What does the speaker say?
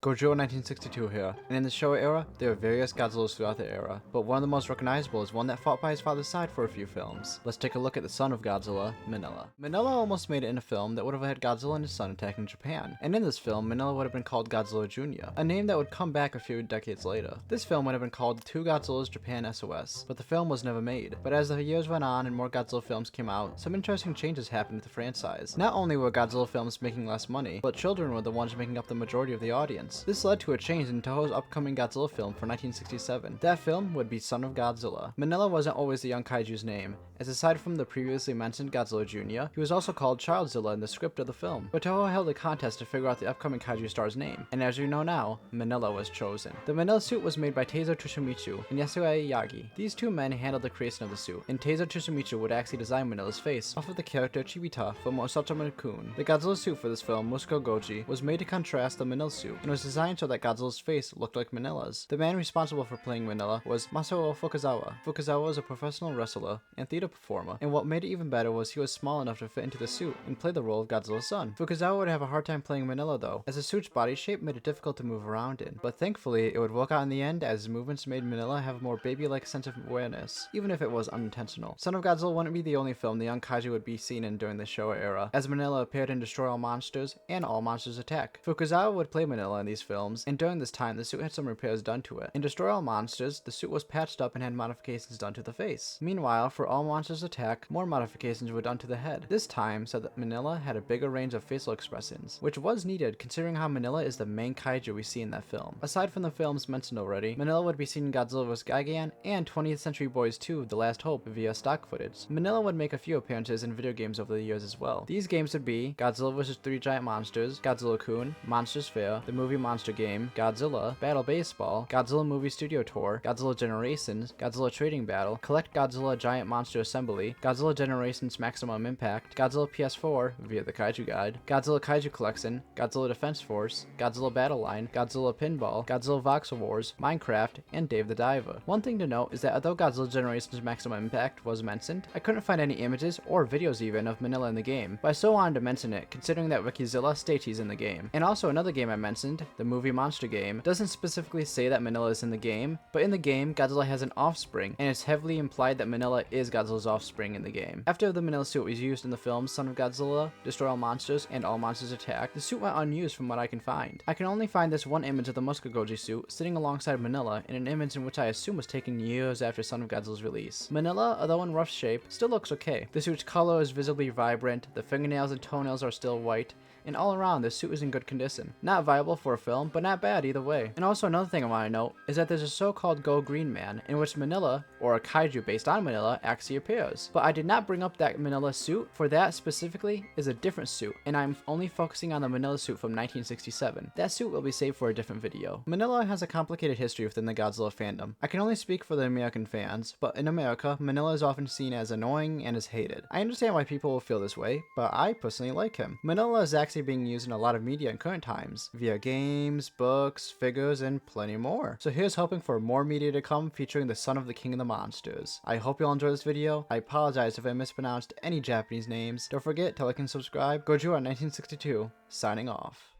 Godzilla 1962 here, and in the Showa era, there are various Godzillas throughout the era, but one of the most recognizable is one that fought by his father's side for a few films. Let's take a look at the son of Godzilla, Minilla. Minilla almost made it in a film that would have had Godzilla and his son attacking Japan, and in this film, Minilla would have been called Godzilla Jr., a name that would come back a few decades later. This film would have been called Two Godzillas Japan SOS, but the film was never made. But as the years went on and more Godzilla films came out, some interesting changes happened with the franchise. Not only were Godzilla films making less money, but children were the ones making up the majority of the audience. This led to a change in Toho's upcoming Godzilla film for 1967. That film would be Son of Godzilla. Minilla wasn't always the young kaiju's name, as aside from the previously mentioned Godzilla Jr., he was also called Childzilla in the script of the film. But Toho held a contest to figure out the upcoming kaiju star's name, and as you know now, Minilla was chosen. The Minilla suit was made by Teizo Tsushimichu and Yasuo Yagi. These two men handled the creation of the suit, and Teizo Tsushimichu would actually design Manilla's face off of the character Chibita from Osatomo-kun. The Godzilla suit for this film, Musuko Goji, was made to contrast the Minilla suit, and was designed so that Godzilla's face looked like Manilla's. The man responsible for playing Minilla was Masao Fukazawa. Fukazawa was a professional wrestler and theater performer, and what made it even better was he was small enough to fit into the suit and play the role of Godzilla's son. Fukazawa would have a hard time playing Minilla though, as the suit's body shape made it difficult to move around in, but thankfully it would work out in the end as his movements made Minilla have a more baby-like sense of awareness, even if it was unintentional. Son of Godzilla wouldn't be the only film the young kaiju would be seen in during the Showa era, as Minilla appeared in Destroy All Monsters and All Monsters Attack. Fukazawa would play Minilla in these films, and during this time the suit had some repairs done to it. In Destroy All Monsters, the suit was patched up and had modifications done to the face. Meanwhile, for All Monsters Attack, more modifications were done to the head. This time said that Minilla had a bigger range of facial expressions, which was needed considering how Minilla is the main kaiju we see in that film. Aside from the films mentioned already, Minilla would be seen in Godzilla vs. Gigan and 20th Century Boys 2 The Last Hope via stock footage. Minilla would make a few appearances in video games over the years as well. These games would be Godzilla vs. Three Giant Monsters, Godzilla-kun, Monsters Fair, the movie monster game, Godzilla, Battle Baseball, Godzilla Movie Studio Tour, Godzilla Generations, Godzilla Trading Battle, Collect Godzilla Giant Monster Assembly, Godzilla Generations Maximum Impact, Godzilla PS4 via the Kaiju Guide, Godzilla Kaiju Collection, Godzilla Defense Force, Godzilla Battle Line, Godzilla Pinball, Godzilla Voxel Wars, Minecraft, and Dave the Diver. One thing to note is that although Godzilla Generations Maximum Impact was mentioned, I couldn't find any images or videos even of Minilla in the game, but I still wanted to mention it considering that Wikizilla states he's in the game. And also another game I mentioned, the movie monster game, doesn't specifically say that Minilla is in the game, but in the game, Godzilla has an offspring, and it's heavily implied that Minilla is Godzilla's offspring in the game. After the Minilla suit was used in the films Son of Godzilla, Destroy All Monsters, and All Monsters Attack, the suit went unused from what I can find. I can only find this one image of the Musuko Goji suit sitting alongside Minilla in an image in which I assume was taken years after Son of Godzilla's release. Minilla, although in rough shape, still looks okay. The suit's color is visibly vibrant, the fingernails and toenails are still white, and all around the suit is in good condition. Not viable for a film, but not bad either way. And also another thing I want to note is that there's a so-called Go Green Man in which Minilla, or a kaiju based on Minilla, actually appears. But I did not bring up that Minilla suit, for that specifically is a different suit, and I'm only focusing on the Minilla suit from 1967. That suit will be saved for a different video. Minilla has a complicated history within the Godzilla fandom. I can only speak for the American fans, but in America, Minilla is often seen as annoying and is hated. I understand why people will feel this way, but I personally like him. Minilla is actually being used in a lot of media in current times, via games, books, figures, and plenty more. So here's hoping for more media to come featuring the son of the king of the monsters. I hope you'll enjoy this video. I apologize if I mispronounced any Japanese names. Don't forget to like and subscribe. Godzilla 1962, signing off.